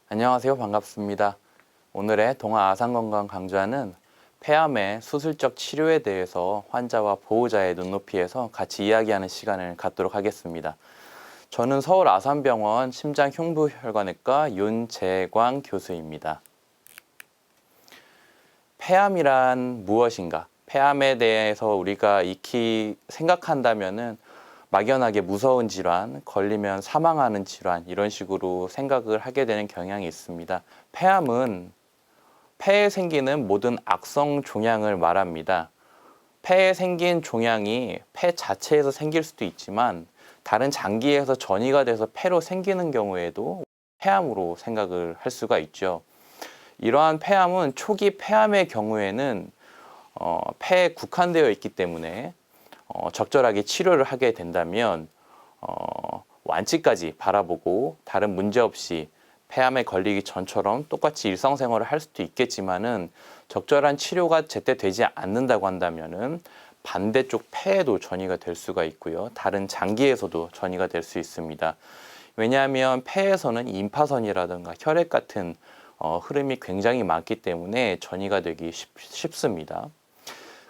안녕하세요. 반갑습니다. 오늘의 동아 아산건강 강좌는 폐암의 수술적 치료에 대해서 환자와 보호자의 눈높이에서 같이 이야기하는 시간을 갖도록 하겠습니다. 저는 서울 아산병원 심장흉부혈관외과 윤재광 교수입니다. 폐암이란 무엇인가? 폐암에 대해서 우리가 익히 생각한다면은 막연하게 무서운 질환, 걸리면 사망하는 질환 이런 식으로 생각을 하게 되는 경향이 있습니다. 폐암은 폐에 생기는 모든 악성 종양을 말합니다. 폐에 생긴 종양이 폐 자체에서 생길 수도 있지만 다른 장기에서 전이가 돼서 폐로 생기는 경우에도 폐암으로 생각을 할 수가 있죠. 이러한 폐암은 초기 폐암의 경우에는 폐에 국한되어 있기 때문에 적절하게 치료를 하게 된다면 완치까지 바라보고 다른 문제 없이 폐암에 걸리기 전처럼 똑같이 일상생활을 할 수도 있겠지만은 적절한 치료가 제때 되지 않는다고 한다면은 반대쪽 폐에도 전이가 될 수가 있고요. 다른 장기에서도 전이가 될 수 있습니다. 왜냐하면 폐에서는 임파선이라든가 혈액 같은 흐름이 굉장히 많기 때문에 전이가 되기 쉽습니다.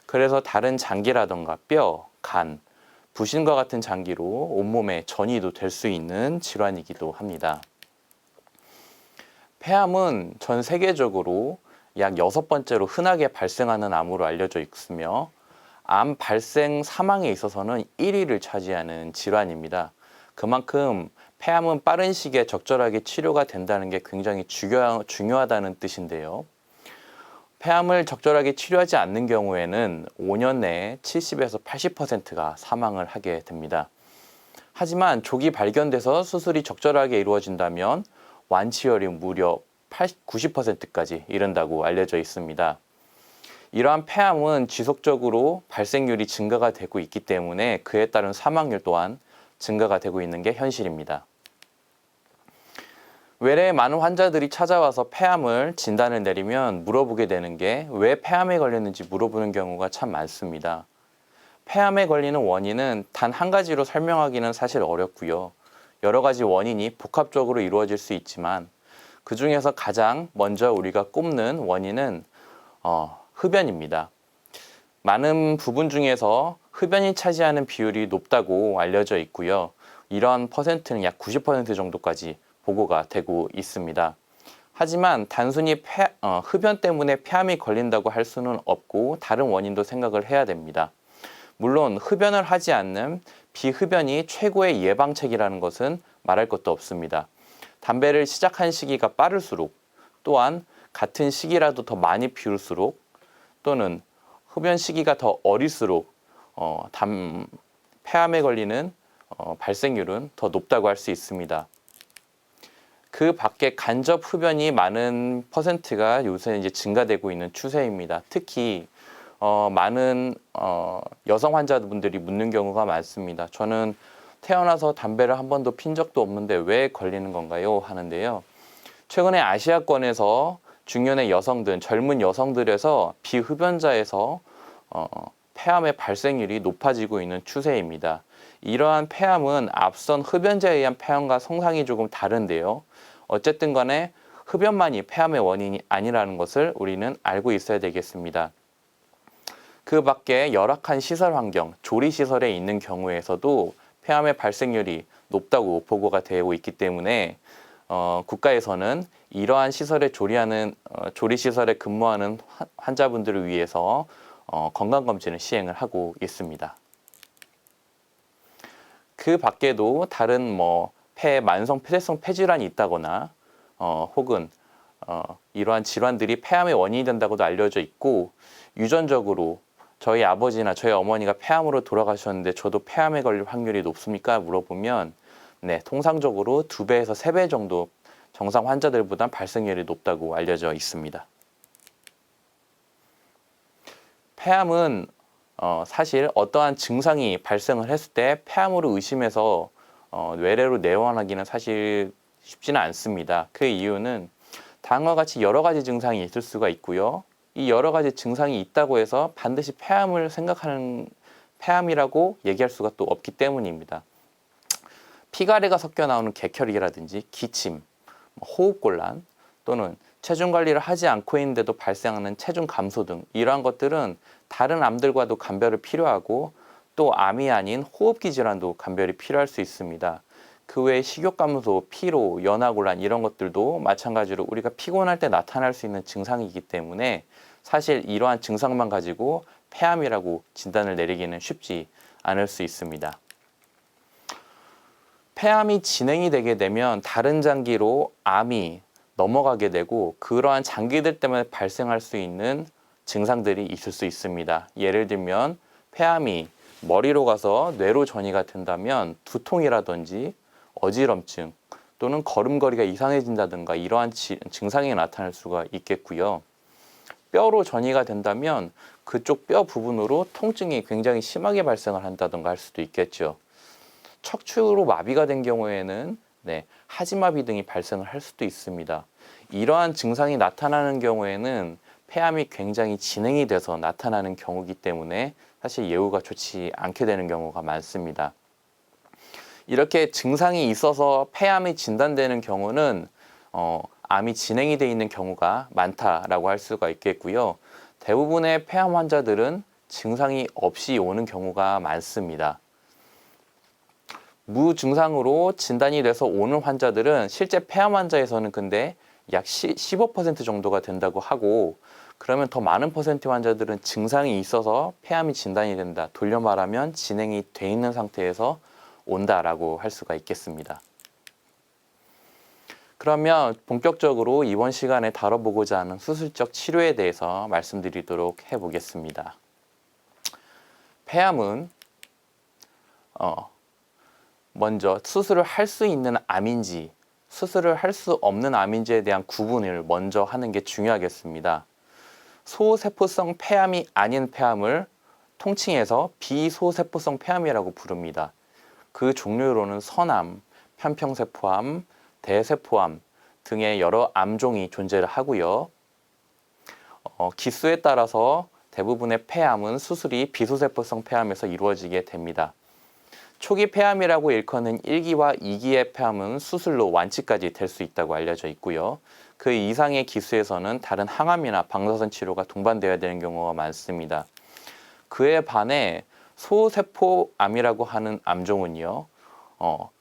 그래서 다른 장기라든가 뼈, 간, 부신과 같은 장기로 온몸에 전이도 될 수 있는 질환이기도 합니다. 폐암은 전 세계적으로 약 6번째로 흔하게 발생하는 암으로 알려져 있으며 암 발생 사망에 있어서는 1위를 차지하는 질환입니다. 그만큼 폐암은 빠른 시기에 적절하게 치료가 된다는 게 굉장히 중요하다는 뜻인데요. 폐암을 적절하게 치료하지 않는 경우에는 5년 내에 70에서 80%가 사망을 하게 됩니다. 하지만 조기 발견돼서 수술이 적절하게 이루어진다면 완치율이 무려 90%까지 이른다고 알려져 있습니다. 이러한 폐암은 지속적으로 발생률이 증가가 되고 있기 때문에 그에 따른 사망률 또한 증가가 되고 있는 게 현실입니다. 외래에 많은 환자들이 찾아와서 폐암을 진단을 내리면 물어보게 되는 게 왜 폐암에 걸렸는지 물어보는 경우가 참 많습니다. 폐암에 걸리는 원인은 단 한 가지로 설명하기는 사실 어렵고요. 여러 가지 원인이 복합적으로 이루어질 수 있지만 그 중에서 가장 먼저 우리가 꼽는 원인은 흡연입니다. 많은 부분 중에서 흡연이 차지하는 비율이 높다고 알려져 있고요. 이러한 퍼센트는 약 90% 정도까지 보고가 되고 있습니다. 하지만 단순히 흡연 때문에 폐암이 걸린다고 할 수는 없고 다른 원인도 생각을 해야 됩니다. 물론 흡연을 하지 않는 비흡연이 최고의 예방책이라는 것은 말할 것도 없습니다. 담배를 시작한 시기가 빠를수록 또한 같은 시기라도 더 많이 피울수록 또는 흡연 시기가 더 어릴수록 폐암에 걸리는 발생률은 더 높다고 할 수 있습니다. 그 밖에 간접 흡연이 많은 퍼센트가 요새 이제 증가되고 있는 추세입니다. 특히 많은 여성 환자분들이 묻는 경우가 많습니다. 저는 태어나서 담배를 한 번도 핀 적도 없는데 왜 걸리는 건가요? 하는데요. 최근에 아시아권에서 중년의 여성들, 젊은 여성들에서 비흡연자에서 폐암의 발생률이 높아지고 있는 추세입니다. 이러한 폐암은 앞선 흡연자에 의한 폐암과 성상이 조금 다른데요. 어쨌든 간에 흡연만이 폐암의 원인이 아니라는 것을 우리는 알고 있어야 되겠습니다. 그 밖에 열악한 시설 환경, 조리시설에 있는 경우에서도 폐암의 발생률이 높다고 보고가 되고 있기 때문에 국가에서는 이러한 시설에 조리시설에 근무하는 환자분들을 위해서 건강검진을 시행을 하고 있습니다. 그 밖에도 다른 폐 만성 폐쇄성 폐질환이 있다거나 혹은 이러한 질환들이 폐암의 원인이 된다고도 알려져 있고 유전적으로 저희 아버지나 저희 어머니가 폐암으로 돌아가셨는데 저도 폐암에 걸릴 확률이 높습니까? 물어보면 네, 통상적으로 2배에서 3배 정도 정상 환자들보다 발생률이 높다고 알려져 있습니다. 폐암은 사실 어떠한 증상이 발생을 했을 때 폐암으로 의심해서 외래로 내원하기는 사실 쉽지는 않습니다. 그 이유는 다음과 같이 여러 가지 증상이 있을 수가 있고요. 이 여러 가지 증상이 있다고 해서 반드시 폐암을 생각하는 폐암이라고 얘기할 수가 또 없기 때문입니다. 피가래가 섞여 나오는 객혈이라든지 기침, 호흡곤란 또는 체중 관리를 하지 않고 있는데도 발생하는 체중 감소 등 이러한 것들은 다른 암들과도 감별을 필요하고 또 암이 아닌 호흡기 질환도 감별이 필요할 수 있습니다. 그 외에 식욕 감소, 피로, 연하곤란 이런 것들도 마찬가지로 우리가 피곤할 때 나타날 수 있는 증상이기 때문에 사실 이러한 증상만 가지고 폐암이라고 진단을 내리기는 쉽지 않을 수 있습니다. 폐암이 진행이 되게 되면 다른 장기로 암이 넘어가게 되고 그러한 장기들 때문에 발생할 수 있는 증상들이 있을 수 있습니다. 예를 들면 폐암이 머리로 가서 뇌로 전이가 된다면 두통이라든지 어지럼증 또는 걸음걸이가 이상해진다든가 이러한 증상이 나타날 수가 있겠고요. 뼈로 전이가 된다면 그쪽 뼈 부분으로 통증이 굉장히 심하게 발생을 한다든가 할 수도 있겠죠. 척추로 마비가 된 경우에는 하지마비 등이 발생을 할 수도 있습니다. 이러한 증상이 나타나는 경우에는 폐암이 굉장히 진행이 돼서 나타나는 경우이기 때문에 사실 예후가 좋지 않게 되는 경우가 많습니다. 이렇게 증상이 있어서 폐암이 진단되는 경우는 암이 진행이 돼 있는 경우가 많다라고 할 수가 있겠고요. 대부분의 폐암 환자들은 증상이 없이 오는 경우가 많습니다. 무증상으로 진단이 돼서 오는 환자들은 실제 폐암 환자에서는 근데 약 15% 정도가 된다고 하고 그러면 더 많은 퍼센트 환자들은 증상이 있어서 폐암이 진단이 된다. 돌려 말하면 진행이 돼 있는 상태에서 온다라고 할 수가 있겠습니다. 그러면 본격적으로 이번 시간에 다뤄보고자 하는 수술적 치료에 대해서 말씀드리도록 해보겠습니다. 폐암은 먼저 수술을 할 수 있는 암인지 수술을 할 수 없는 암인지에 대한 구분을 먼저 하는 게 중요하겠습니다. 소세포성 폐암이 아닌 폐암을 통칭해서 비소세포성 폐암이라고 부릅니다. 그 종류로는 선암, 편평세포암, 대세포암 등의 여러 암종이 존재를 하고요. 기수에 따라서 대부분의 폐암은 수술이 비소세포성 폐암에서 이루어지게 됩니다. 초기 폐암이라고 일컫는 1기와 2기의 폐암은 수술로 완치까지 될 수 있다고 알려져 있고요. 그 이상의 기수에서는 다른 항암이나 방사선 치료가 동반되어야 되는 경우가 많습니다. 그에 반해 소세포암이라고 하는 암종은요,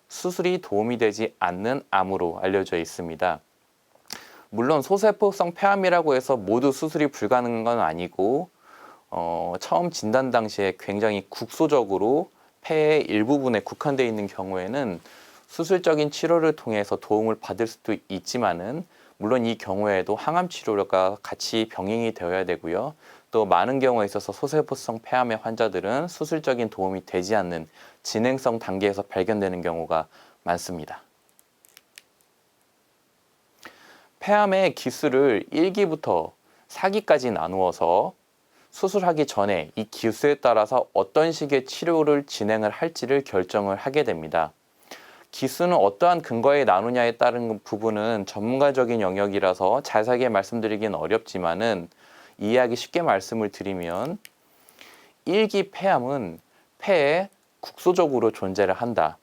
수술이 도움이 되지 않는 암으로 알려져 있습니다. 물론 소세포성 폐암이라고 해서 모두 수술이 불가능한 건 아니고 처음 진단 당시에 굉장히 국소적으로 폐의 일부분에 국한되어 있는 경우에는 수술적인 치료를 통해서 도움을 받을 수도 있지만은 물론 이 경우에도 항암 치료가 같이 병행이 되어야 되고요. 또 많은 경우에 있어서 소세포성 폐암의 환자들은 수술적인 도움이 되지 않는 진행성 단계에서 발견되는 경우가 많습니다. 폐암의 기수를 1기부터 4기까지 나누어서 수술하기 전에 이 기수에 따라서 어떤 식의 치료를 진행을 할지를 결정을 하게 됩니다. 기수는 어떠한 근거에 나누냐에 따른 부분은 전문가적인 영역이라서 자세하게 말씀드리기는 어렵지만은 이해하기 쉽게 말씀을 드리면 1기 폐암은 폐에 국소적으로 존재를 한다.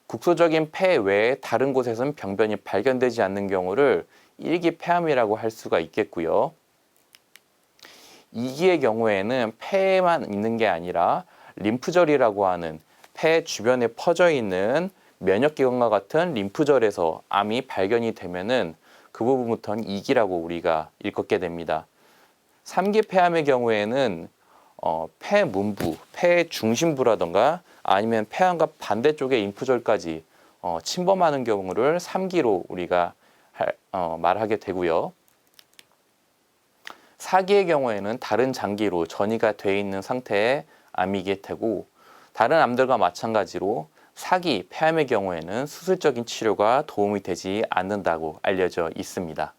국소적인 폐 외에 다른 곳에서는 병변이 발견되지 않는 경우를 1기 폐암이라고 할 수가 있겠고요. 2기의 경우에는 폐에만 있는 게 아니라 림프절이라고 하는 폐 주변에 퍼져 있는 면역기관과 같은 림프절에서 암이 발견이 되면은 그 부분부터는 2기라고 우리가 일컫게 됩니다. 3기 폐암의 경우에는 폐 문부, 폐 중심부라던가 아니면 폐암과 반대쪽의 림프절까지 침범하는 경우를 3기로 우리가 말하게 되고요. 4기의 경우에는 다른 장기로 전이가 되어 있는 상태의 암이게 되고 다른 암들과 마찬가지로 4기 폐암의 경우에는 수술적인 치료가 도움이 되지 않는다고 알려져 있습니다.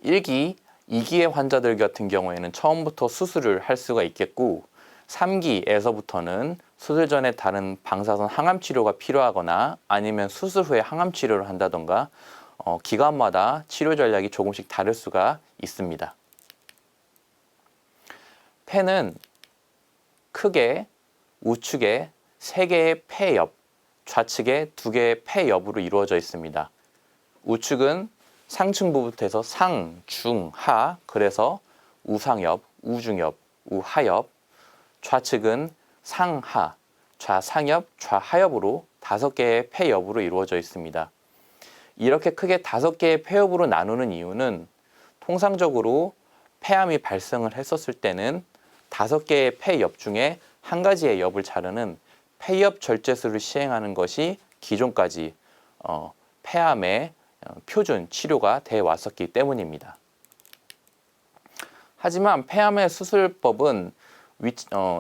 1기, 2기의 환자들 같은 경우에는 처음부터 수술을 할 수가 있겠고 3기에서부터는 수술 전에 다른 방사선 항암 치료가 필요하거나 아니면 수술 후에 항암 치료를 한다던가 기관마다 치료 전략이 조금씩 다를 수가 있습니다. 폐는 크게 우측에 3개의 폐엽, 좌측에 2개의 폐엽으로 이루어져 있습니다. 우측은 상층부부터 해서 상, 중, 하, 그래서 우상엽, 우중엽, 우하엽. 좌측은 상하, 좌상엽, 좌하엽으로 5개의 폐엽으로 이루어져 있습니다. 이렇게 크게 5개의 폐엽으로 나누는 이유는 통상적으로 폐암이 발생을 했었을 때는 5개의 폐엽 중에 한 가지의 엽을 자르는 폐엽 절제술을 시행하는 것이 기존까지 폐암의 표준 치료가 돼 왔었기 때문입니다. 하지만 폐암의 수술법은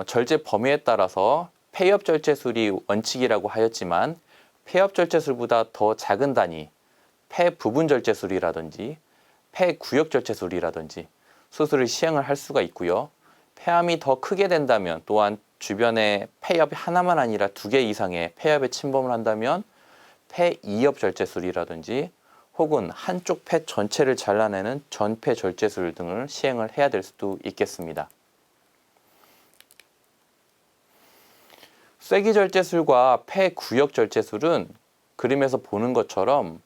절제 범위에 따라서 폐엽 절제술이 원칙이라고 하였지만 폐엽 절제술보다 더 작은 단위, 폐 부분 절제술이라든지 폐 구역 절제술이라든지 수술을 시행을 할 수가 있고요. 폐암이 더 크게 된다면 또한 주변에 폐엽이 하나만 아니라 2개 이상의 폐엽에 침범을 한다면 폐 이엽 절제술이라든지 혹은 한쪽 폐 전체를 잘라내는 전폐 절제술 등을 시행을 해야 될 수도 있겠습니다. 쐐기 절제술과 폐 구역 절제술은 그림에서 보는 것처럼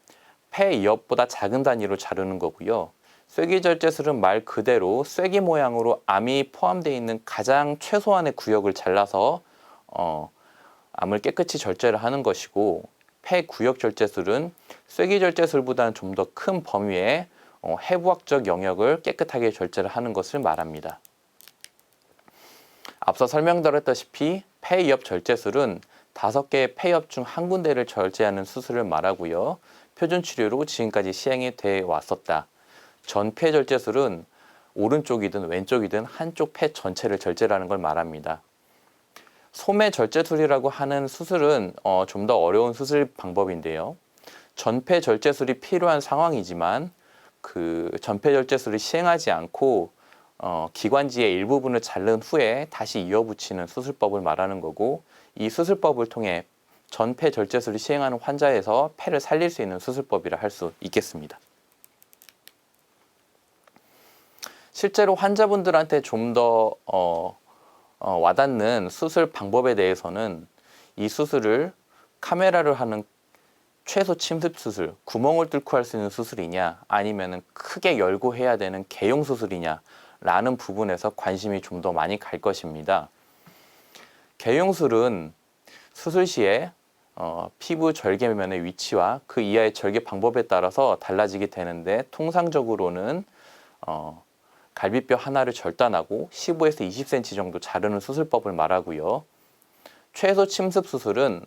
폐 이엽보다 작은 단위로 자르는 거고요. 쐐기 절제술은 말 그대로 쐐기 모양으로 암이 포함되어 있는 가장 최소한의 구역을 잘라서 암을 깨끗이 절제를 하는 것이고, 폐 구역 절제술은 쐐기 절제술보다는 좀 더 큰 범위의 해부학적 영역을 깨끗하게 절제를 하는 것을 말합니다. 앞서 설명드렸다시피 폐이엽 절제술은 5개의 폐엽 중 한 군데를 절제하는 수술을 말하고요. 표준 치료로 지금까지 시행이 돼 왔었다. 전폐 절제술은 오른쪽이든 왼쪽이든 한쪽 폐 전체를 절제하는 걸 말합니다. 소매 절제술이라고 하는 수술은 좀 더 어려운 수술 방법인데요. 전폐 절제술이 필요한 상황이지만 그 전폐 절제술을 시행하지 않고 기관지의 일부분을 자른 후에 다시 이어붙이는 수술법을 말하는 거고, 이 수술법을 통해 전폐 절제술을 시행하는 환자에서 폐를 살릴 수 있는 수술법이라 할 수 있겠습니다. 실제로 환자분들한테 좀 더 와닿는 수술 방법에 대해서는 이 수술을 카메라를 하는 최소 침습 수술, 구멍을 뚫고 할 수 있는 수술이냐 아니면 크게 열고 해야 되는 개용 수술이냐 라는 부분에서 관심이 좀 더 많이 갈 것입니다. 개용술은 수술 시에 피부 절개면의 위치와 그 이하의 절개 방법에 따라서 달라지게 되는데, 통상적으로는 갈비뼈 하나를 절단하고 15에서 20cm 정도 자르는 수술법을 말하고요. 최소 침습 수술은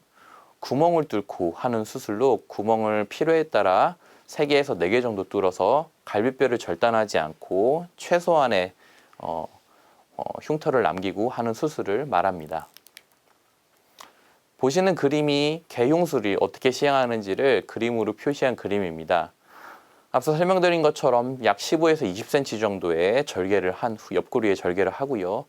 구멍을 뚫고 하는 수술로 구멍을 필요에 따라 3개에서 4개 정도 뚫어서 갈비뼈를 절단하지 않고 최소한의 흉터를 남기고 하는 수술을 말합니다. 보시는 그림이 개용술이 어떻게 시행하는지를 그림으로 표시한 그림입니다. 앞서 설명드린 것처럼 약 15에서 20cm 정도의 절개를 한 후 옆구리에 절개를 하고요.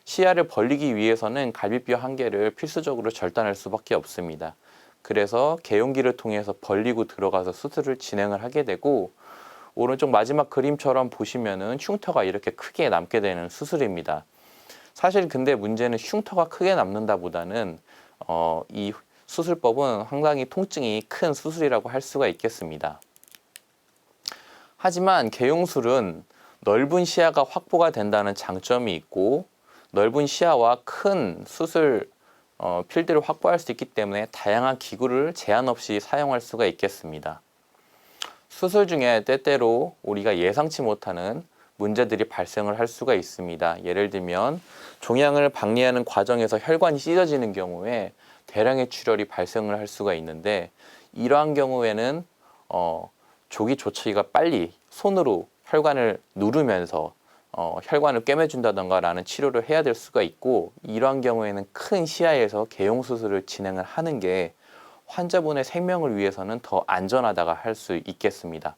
시야를 벌리기 위해서는 갈비뼈 한 개를 필수적으로 절단할 수밖에 없습니다. 그래서 개용기를 통해서 벌리고 들어가서 수술을 진행을 하게 되고, 오른쪽 마지막 그림처럼 보시면은 흉터가 이렇게 크게 남게 되는 수술입니다. 사실 근데 문제는 흉터가 크게 남는다보다는 이 수술법은 상당히 통증이 큰 수술이라고 할 수가 있겠습니다. 하지만 개용술은 넓은 시야가 확보가 된다는 장점이 있고, 넓은 시야와 큰 수술 필드를 확보할 수 있기 때문에 다양한 기구를 제한 없이 사용할 수가 있겠습니다. 수술 중에 때때로 우리가 예상치 못하는 문제들이 발생을 할 수가 있습니다. 예를 들면 종양을 박리하는 과정에서 혈관이 찢어지는 경우에 대량의 출혈이 발생을 할 수가 있는데, 이러한 경우에는 조기 조치가 빨리 손으로 혈관을 누르면서 혈관을 꿰매준다던가 라는 치료를 해야 될 수가 있고, 이러한 경우에는 큰 시야에서 개용 수술을 진행을 하는 게 환자분의 생명을 위해서는 더 안전하다고 할 수 있겠습니다.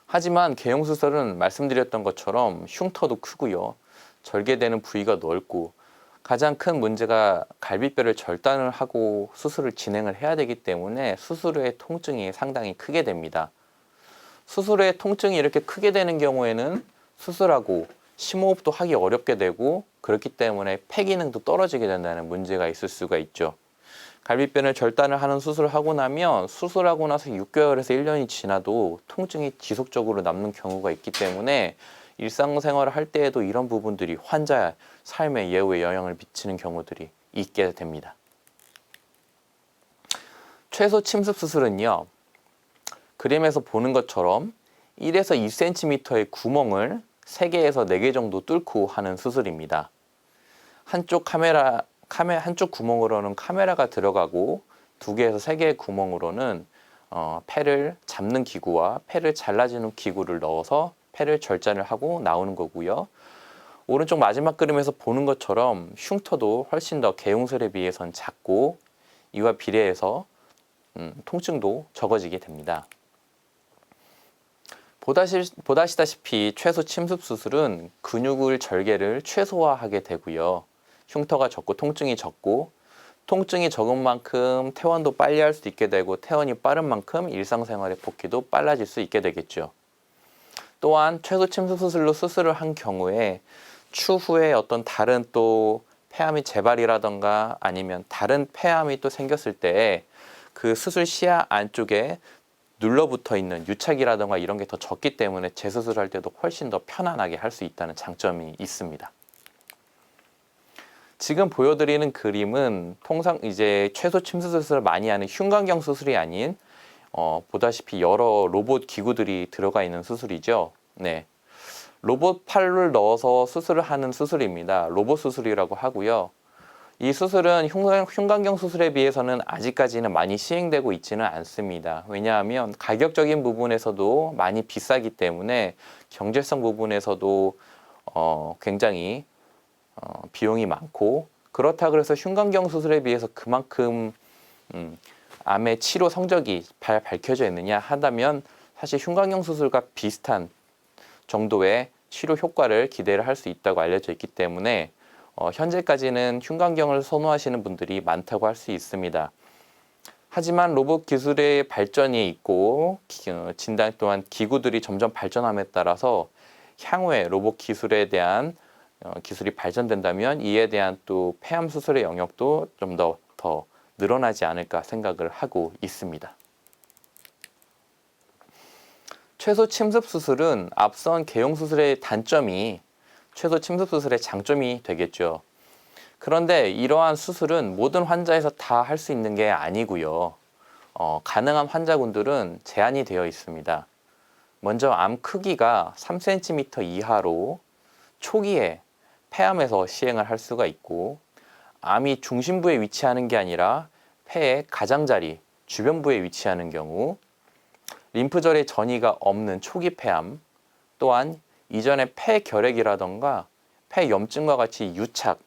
하지만 개용 수술은 말씀드렸던 것처럼 흉터도 크고요. 절개되는 부위가 넓고, 가장 큰 문제가 갈비뼈를 절단을 하고 수술을 진행을 해야 되기 때문에 수술 후의 통증이 상당히 크게 됩니다. 수술 후에 통증이 이렇게 크게 되는 경우에는 수술하고 심호흡도 하기 어렵게 되고 그렇기 때문에 폐 기능도 떨어지게 된다는 문제가 있을 수가 있죠. 갈비뼈를 절단을 하는 수술을 하고 나면 수술하고 나서 6개월에서 1년이 지나도 통증이 지속적으로 남는 경우가 있기 때문에 일상생활을 할 때에도 이런 부분들이 환자의 삶의 예후에 영향을 미치는 경우들이 있게 됩니다. 최소 침습 수술은요, 그림에서 보는 것처럼 1에서 2cm의 구멍을 3개에서 4개 정도 뚫고 하는 수술입니다. 한쪽 구멍으로는 카메라가 들어가고 2개에서 3개의 구멍으로는 폐를 잡는 기구와 폐를 잘라주는 기구를 넣어서 폐를 절단을 하고 나오는 거고요. 오른쪽 마지막 그림에서 보는 것처럼 흉터도 훨씬 더 개용술에 비해선 작고 이와 비례해서 통증도 적어지게 됩니다. 보다시다시피 최소 침습 수술은 근육을 절개를 최소화하게 되고요. 흉터가 적고 통증이 적은 만큼 퇴원도 빨리 할 수 있게 되고 퇴원이 빠른 만큼 일상생활의 복귀도 빨라질 수 있게 되겠죠. 또한 최소 침습 수술로 수술을 한 경우에 추후에 어떤 다른 또 폐암이 재발이라던가 아니면 다른 폐암이 또 생겼을 때 그 수술 시야 안쪽에 눌러붙어 있는 유착이라던가 이런 게 더 적기 때문에 재수술할 때도 훨씬 더 편안하게 할 수 있다는 장점이 있습니다. 지금 보여드리는 그림은 통상 이제 최소 침습 수술을 많이 하는 흉곽경 수술이 아닌 보다시피 여러 로봇 기구들이 들어가 있는 수술이죠. 네, 로봇 팔을 넣어서 수술을 하는 수술입니다. 로봇 수술이라고 하고요. 이 수술은 흉곽경 수술에 비해서는 아직까지는 많이 시행되고 있지는 않습니다. 왜냐하면 가격적인 부분에서도 많이 비싸기 때문에 경제성 부분에서도 굉장히 비용이 많고, 그렇다 그래서 흉곽경 수술에 비해서 그만큼 암의 치료 성적이 밝혀져 있느냐 하다면 사실 흉곽경 수술과 비슷한 정도의 치료 효과를 기대를 할 수 있다고 알려져 있기 때문에 현재까지는 흉곽경을 선호하시는 분들이 많다고 할 수 있습니다. 하지만 로봇 기술의 발전이 있고 진단 또한 기구들이 점점 발전함에 따라서 향후에 로봇 기술에 대한 기술이 발전된다면 이에 대한 또 폐암 수술의 영역도 좀 더 늘어나지 않을까 생각을 하고 있습니다. 최소 침습 수술은 앞선 개용 수술의 단점이 최소 침습 수술의 장점이 되겠죠. 그런데 이러한 수술은 모든 환자에서 다 할 수 있는 게 아니고요. 가능한 환자군들은 제한이 되어 있습니다. 먼저 암 크기가 3cm 이하로 초기에 폐암에서 시행을 할 수가 있고, 암이 중심부에 위치하는 게 아니라 폐의 가장자리, 주변부에 위치하는 경우, 림프절의 전이가 없는 초기 폐암, 또한 이전에 폐결핵이라던가 폐염증과 같이 유착,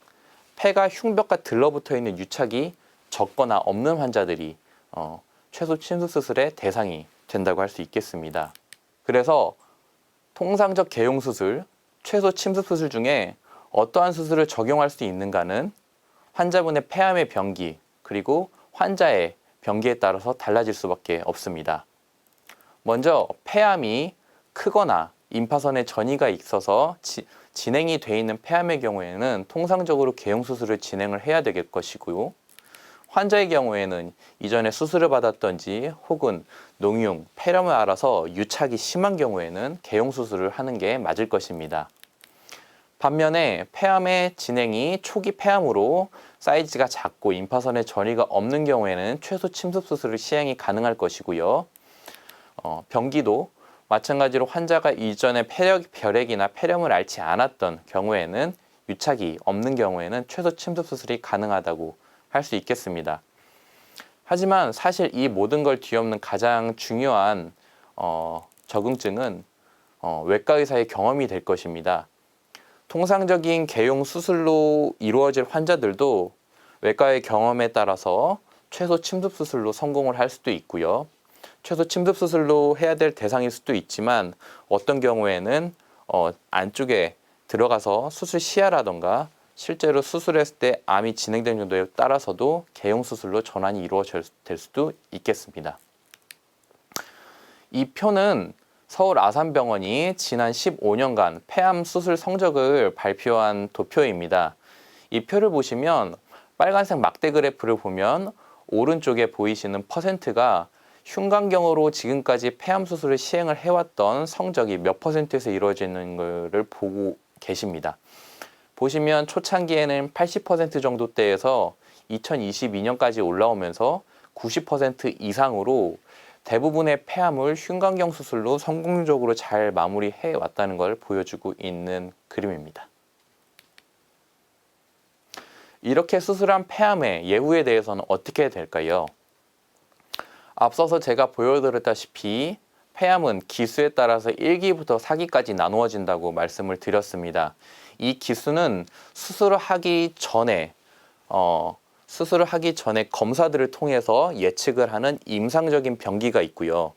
폐가 흉벽과 들러붙어 있는 유착이 적거나 없는 환자들이 최소 침습 수술의 대상이 된다고 할 수 있겠습니다. 그래서 통상적 개용 수술, 최소 침습 수술 중에 어떠한 수술을 적용할 수 있는가는 환자분의 폐암의 병기 그리고 환자의 병기에 따라서 달라질 수밖에 없습니다. 먼저 폐암이 크거나 임파선에 전이가 있어서 진행이 돼 있는 폐암의 경우에는 통상적으로 개용 수술을 진행을 해야 될 것이고요. 환자의 경우에는 이전에 수술을 받았던지 혹은 농융, 폐렴을 앓아서 유착이 심한 경우에는 개용 수술을 하는 게 맞을 것입니다. 반면에 폐암의 진행이 초기 폐암으로 사이즈가 작고 임파선에 전이가 없는 경우에는 최소 침습 수술을 시행이 가능할 것이고요. 병기도 마찬가지로 환자가 이전에 폐결핵이나 폐렴을 앓지 않았던 경우에는 유착이 없는 경우에는 최소 침습 수술이 가능하다고 할 수 있겠습니다. 하지만 사실 이 모든 걸 뒤엎는 가장 중요한 적응증은 외과 의사의 경험이 될 것입니다. 통상적인 개용 수술로 이루어질 환자들도 외과의 경험에 따라서 최소 침습 수술로 성공을 할 수도 있고요. 최소 침습 수술로 해야 될 대상일 수도 있지만 어떤 경우에는 안쪽에 들어가서 수술 시야라던가 실제로 수술했을 때 암이 진행된 정도에 따라서도 개용 수술로 전환이 이루어질 수도 있겠습니다. 이 표는 서울 아산병원이 지난 15년간 폐암 수술 성적을 발표한 도표입니다. 이 표를 보시면 빨간색 막대 그래프를 보면 오른쪽에 보이시는 퍼센트가 흉곽경으로 지금까지 폐암 수술을 시행을 해왔던 성적이 몇 퍼센트에서 이루어지는 것을 보고 계십니다. 보시면 초창기에는 80% 정도대에서 2022년까지 올라오면서 90% 이상으로 대부분의 폐암을 흉곽경 수술로 성공적으로 잘 마무리해 왔다는 걸 보여주고 있는 그림입니다. 이렇게 수술한 폐암의 예후에 대해서는 어떻게 될까요? 앞서서 제가 보여드렸다시피 폐암은 기수에 따라서 1기부터 4기까지 나누어진다고 말씀을 드렸습니다. 이 기수는 수술을 하기 전에 검사들을 통해서 예측을 하는 임상적인 병기가 있고요.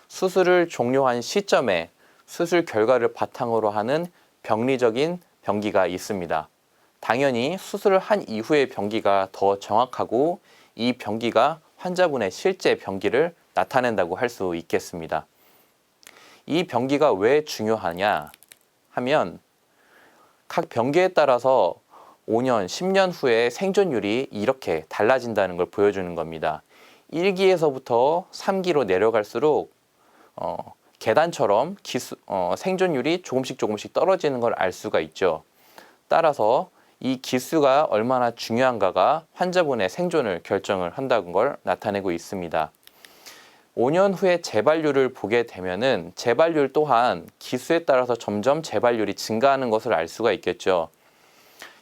수술을 종료한 시점에 수술 결과를 바탕으로 하는 병리적인 병기가 있습니다. 당연히 수술을 한 이후의 병기가 더 정확하고 이 병기가 환자분의 실제 병기를 나타낸다고 할 수 있겠습니다. 이 병기가 왜 중요하냐 하면 각 병기에 따라서 5년, 10년 후에 생존율이 이렇게 달라진다는 걸 보여주는 겁니다. 1기에서부터 3기로 내려갈수록 계단처럼 생존율이 조금씩 떨어지는 걸 알 수가 있죠. 따라서 이 기수가 얼마나 중요한가가 환자분의 생존을 결정을 한다는 걸 나타내고 있습니다. 5년 후에 재발률을 보게 되면은 재발률 또한 기수에 따라서 점점 재발률이 증가하는 것을 알 수가 있겠죠.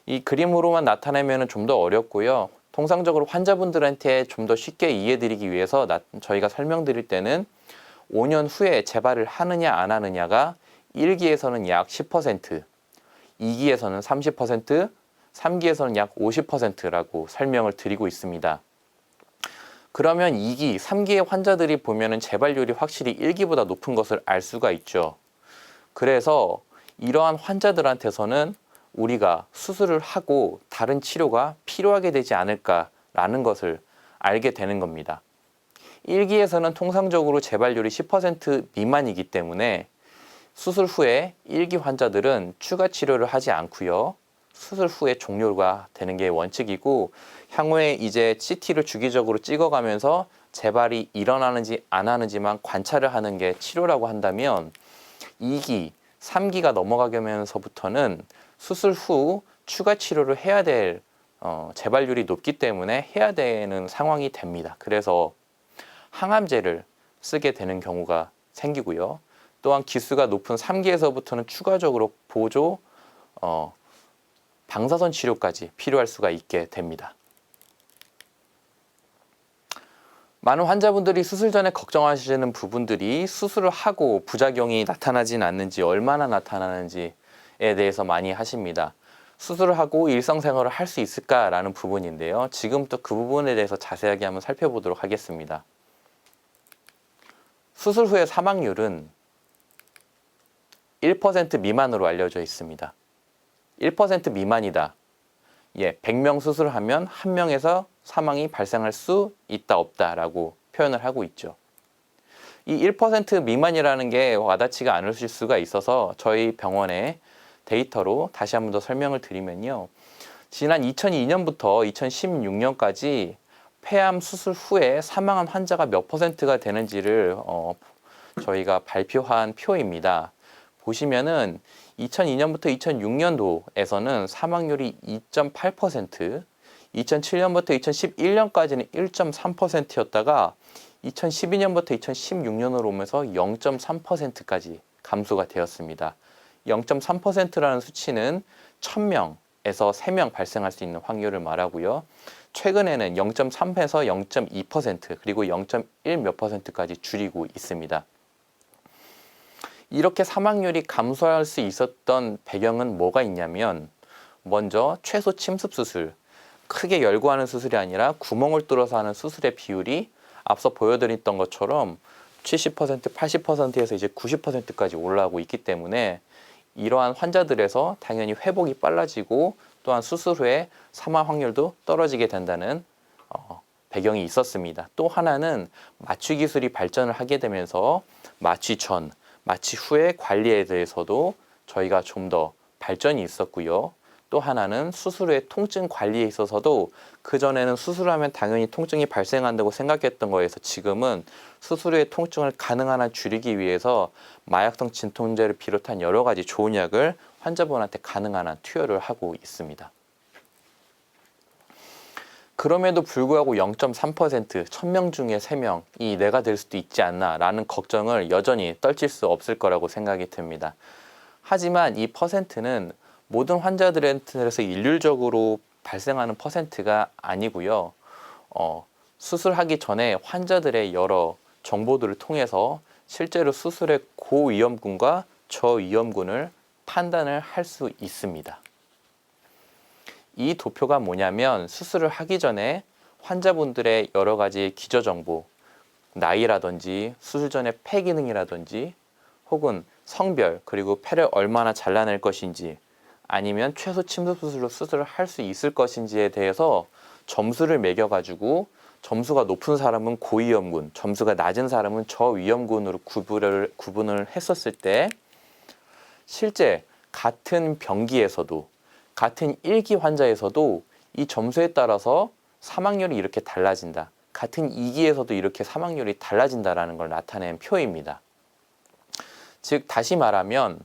이 그림으로만 나타내면 좀 더 어렵고요. 통상적으로 환자분들한테 좀 더 쉽게 이해드리기 위해서 저희가 설명드릴 때는 5년 후에 재발을 하느냐 안 하느냐가 1기에서는 약 10%, 2기에서는 30%, 3기에서는 약 50%라고 설명을 드리고 있습니다. 그러면 2기, 3기의 환자들이 보면은 재발률이 확실히 1기보다 높은 것을 알 수가 있죠. 그래서 이러한 환자들한테서는 우리가 수술을 하고 다른 치료가 필요하게 되지 않을까라는 것을 알게 되는 겁니다. 1기에서는 통상적으로 재발률이 10% 미만이기 때문에 수술 후에 1기 환자들은 추가 치료를 하지 않고요. 수술 후에 종료가 되는 게 원칙이고 향후에 이제 CT를 주기적으로 찍어가면서 재발이 일어나는지 안 하는지만 관찰을 하는 게 치료라고 한다면 2기, 3기가 넘어가면서부터는 수술 후 추가 치료를 해야 될 재발률이 높기 때문에 해야 되는 상황이 됩니다. 그래서 항암제를 쓰게 되는 경우가 생기고요. 또한 기수가 높은 3기에서부터는 추가적으로 보조, 방사선 치료까지 필요할 수가 있게 됩니다. 많은 환자분들이 수술 전에 걱정하시는 부분들이 수술을 하고 부작용이 나타나진 않는지, 얼마나 나타나는지에 대해서 많이 하십니다. 수술을 하고 일상생활을 할 수 있을까라는 부분인데요. 지금부터 그 부분에 대해서 자세하게 한번 살펴보도록 하겠습니다. 수술 후의 사망률은 1% 미만으로 알려져 있습니다. 1% 미만이다. 100명 수술하면 1명에서 사망이 발생할 수 있다 없다라고 표현을 하고 있죠. 이 1% 미만이라는 게 와닿지가 않으실 수가 있어서 저희 병원의 데이터로 다시 한번 더 설명을 드리면요. 지난 2002년부터 2016년까지 폐암 수술 후에 사망한 환자가 몇 %가 되는지를 저희가 발표한 표입니다. 보시면은 2002년부터 2006년도에서는 사망률이 2.8%, 2007년부터 2011년까지는 1.3%였다가 2012년부터 2016년으로 오면서 0.3%까지 감소가 되었습니다. 0.3%라는 수치는 1000명에서 3명 발생할 수 있는 확률을 말하고요. 최근에는 0.3에서 0.2% 그리고 0.1 몇 %까지 줄이고 있습니다. 이렇게 사망률이 감소할 수 있었던 배경은 뭐가 있냐면 먼저 최소 침습 수술, 크게 열고하는 수술이 아니라 구멍을 뚫어서 하는 수술의 비율이 앞서 보여드렸던 것처럼 70%, 80%에서 이제 90%까지 올라가고 있기 때문에 이러한 환자들에서 당연히 회복이 빨라지고 또한 수술 후에 사망 확률도 떨어지게 된다는 배경이 있었습니다. 또 하나는 마취 기술이 발전을 하게 되면서 마취 전, 마취 후의 관리에 대해서도 저희가 좀 더 발전이 있었고요. 또 하나는 수술 후의 통증 관리에 있어서도 그전에는 수술하면 당연히 통증이 발생한다고 생각했던 거에서 지금은 수술 후의 통증을 가능한 한 줄이기 위해서 마약성 진통제를 비롯한 여러 가지 좋은 약을 환자분한테 가능한 한 투여를 하고 있습니다. 그럼에도 불구하고 0.3%, 1000명 중에 3명이 내가 될 수도 있지 않나 라는 걱정을 여전히 떨칠 수 없을 거라고 생각이 듭니다. 하지만 이 퍼센트는 모든 환자들한테서 일률적으로 발생하는 퍼센트가 아니고요. 수술하기 전에 환자들의 여러 정보들을 통해서 실제로 수술의 고위험군과 저위험군을 판단을 할 수 있습니다. 이 도표가 뭐냐면 수술을 하기 전에 환자분들의 여러 가지 기저정보, 나이라든지 수술 전의 폐 기능이라든지 혹은 성별, 그리고 폐를 얼마나 잘라낼 것인지 아니면 최소 침수술로 수술을 할 수 있을 것인지에 대해서 점수를 매겨가지고 점수가 높은 사람은 고위험군, 점수가 낮은 사람은 저위험군으로 구분을 했었을 때 실제 같은 병기에서도 같은 1기 환자에서도 이 점수에 따라서 사망률이 이렇게 달라진다. 같은 2기에서도 이렇게 사망률이 달라진다라는 걸 나타낸 표입니다. 즉 다시 말하면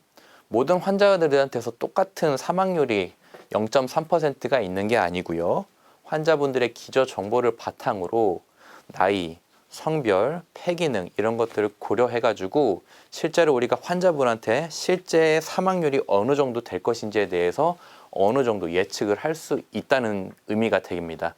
모든 환자들한테서 똑같은 사망률이 0.3%가 있는 게 아니고요. 환자분들의 기저 정보를 바탕으로 나이, 성별, 폐기능 이런 것들을 고려해가지고 실제로 우리가 환자분한테 실제 사망률이 어느 정도 될 것인지에 대해서 어느 정도 예측을 할 수 있다는 의미가 됩니다.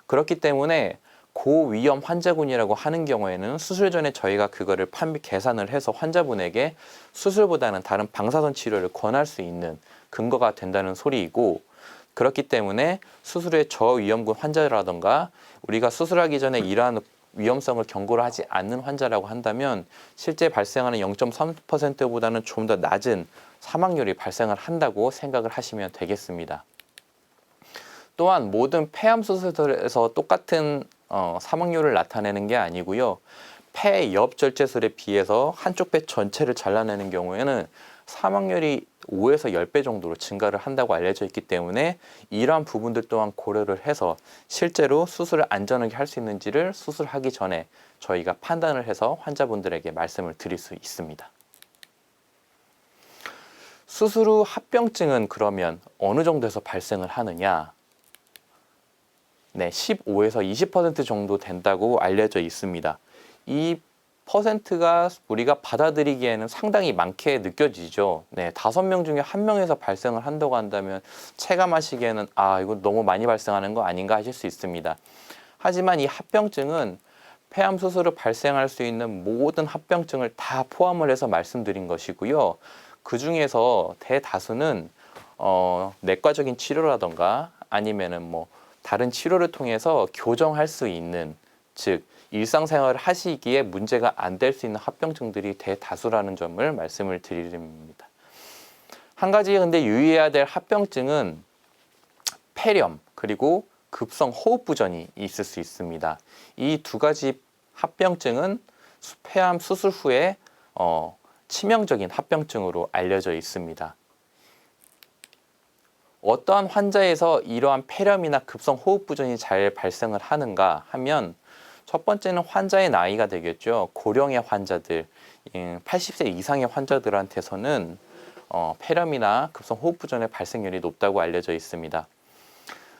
그렇기 때문에 고위험 환자군이라고 하는 경우에는 수술 전에 저희가 그거를 계산을 해서 환자분에게 수술보다는 다른 방사선 치료를 권할 수 있는 근거가 된다는 소리이고, 그렇기 때문에 수술의 저위험군 환자라던가 우리가 수술하기 전에 이러한 위험성을 경고를 하지 않는 환자라고 한다면 실제 발생하는 0.3%보다는 좀 더 낮은 사망률이 발생을 한다고 생각을 하시면 되겠습니다. 또한 모든 폐암 수술에서 똑같은 사망률을 나타내는 게 아니고요. 폐 옆 절제술에 비해서 한쪽 폐 전체를 잘라내는 경우에는 사망률이 5에서 10배 정도로 증가를 한다고 알려져 있기 때문에 이러한 부분들 또한 고려를 해서 실제로 수술을 안전하게 할 수 있는지를 수술하기 전에 저희가 판단을 해서 환자분들에게 말씀을 드릴 수 있습니다. 수술 후 합병증은 그러면 어느 정도에서 발생을 하느냐? 네, 15에서 20% 정도 된다고 알려져 있습니다. 이 퍼센트가 우리가 받아들이기에는 상당히 많게 느껴지죠. 네, 5명 중에 1명에서 발생을 한다고 한다면 체감하시기에는 이거 너무 많이 발생하는 거 아닌가 하실 수 있습니다. 하지만 이 합병증은 폐암 수술을 발생할 수 있는 모든 합병증을 다 포함을 해서 말씀드린 것이고요. 그 중에서 대다수는 내과적인 치료라던가 아니면은 뭐 다른 치료를 통해서 교정할 수 있는, 즉 일상생활을 하시기에 문제가 안 될 수 있는 합병증들이 대다수라는 점을 말씀을 드립니다. 한 가지 근데 유의해야 될 합병증은 폐렴 그리고 급성 호흡부전이 있을 수 있습니다. 이 두 가지 합병증은 폐암 수술 후에 치명적인 합병증으로 알려져 있습니다. 어떠한 환자에서 이러한 폐렴이나 급성 호흡부전이 잘 발생을 하는가 하면 첫 번째는 환자의 나이가 되겠죠. 고령의 환자들, 80세 이상의 환자들한테서는 폐렴이나 급성 호흡부전의 발생률이 높다고 알려져 있습니다.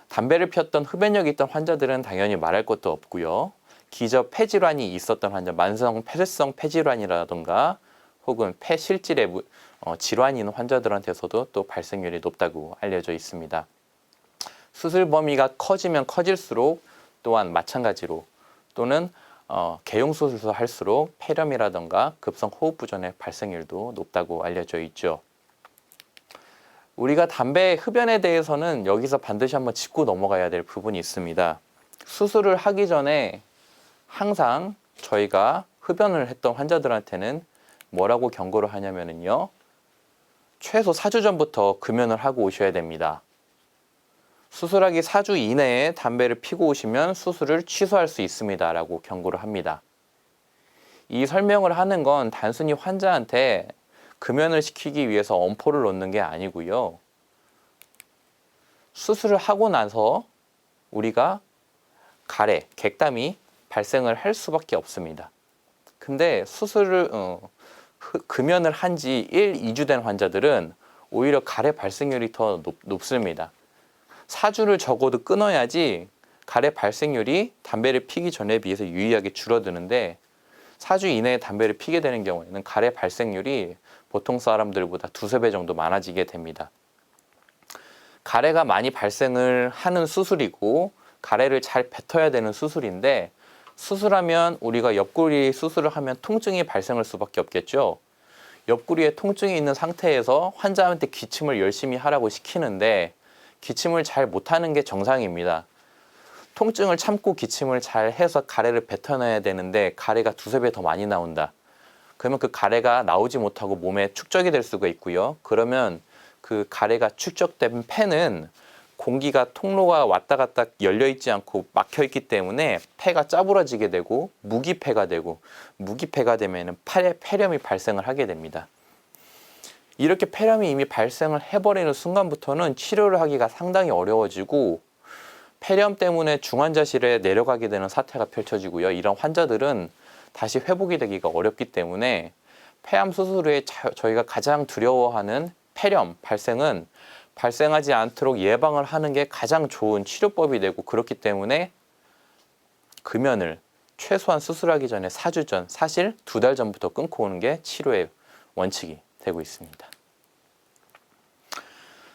담배를 피웠던 흡연력이 있던 환자들은 당연히 말할 것도 없고요. 기저 폐질환이 있었던 환자, 만성 폐쇄성 폐질환이라던가 혹은 폐실질의 질환이 있는 환자들한테서도 또 발생률이 높다고 알려져 있습니다. 수술 범위가 커지면 커질수록 또한 마찬가지로 또는 개용수술을 할수록 폐렴이라던가 급성 호흡부전의 발생률도 높다고 알려져 있죠. 우리가 담배 흡연에 대해서는 여기서 반드시 한번 짚고 넘어가야 될 부분이 있습니다. 수술을 하기 전에 항상 저희가 흡연을 했던 환자들한테는 뭐라고 경고를 하냐면요. 최소 4주 전부터 금연을 하고 오셔야 됩니다. 수술하기 4주 이내에 담배를 피고 오시면 수술을 취소할 수 있습니다. 라고 경고를 합니다. 이 설명을 하는 건 단순히 환자한테 금연을 시키기 위해서 엄포를 놓는 게 아니고요. 수술을 하고 나서 우리가 가래, 객담이 발생을 할 수밖에 없습니다. 근데 금연을 한 지 1, 2주 된 환자들은 오히려 가래 발생률이 더 높습니다. 4주를 적어도 끊어야지 가래 발생률이 담배를 피기 전에 비해서 유의하게 줄어드는데 4주 이내에 담배를 피게 되는 경우에는 가래 발생률이 보통 사람들보다 2~3배 정도 많아지게 됩니다. 가래가 많이 발생을 하는 수술이고 가래를 잘 뱉어야 되는 수술인데 수술하면 우리가 옆구리 수술을 하면 통증이 발생할 수밖에 없겠죠. 옆구리에 통증이 있는 상태에서 환자한테 기침을 열심히 하라고 시키는데 기침을 잘 못하는 게 정상입니다. 통증을 참고 기침을 잘 해서 가래를 뱉어내야 되는데 가래가 2~3배 더 많이 나온다. 그러면 그 가래가 나오지 못하고 몸에 축적이 될 수가 있고요. 그러면 그 가래가 축적된 폐는 공기가 통로가 왔다 갔다 열려 있지 않고 막혀 있기 때문에 폐가 짜부러지게 되고 무기폐가 되고 무기폐가 되면은 폐렴이 발생을 하게 됩니다. 이렇게 폐렴이 이미 발생을 해버리는 순간부터는 치료를 하기가 상당히 어려워지고 폐렴 때문에 중환자실에 내려가게 되는 사태가 펼쳐지고요. 이런 환자들은 다시 회복이 되기가 어렵기 때문에 폐암 수술 후에 저희가 가장 두려워하는 폐렴 발생은 발생하지 않도록 예방을 하는 게 가장 좋은 치료법이 되고 그렇기 때문에 금연을 최소한 수술하기 전에 4주 전, 사실 2달 전부터 끊고 오는 게 치료의 원칙이 되고 있습니다.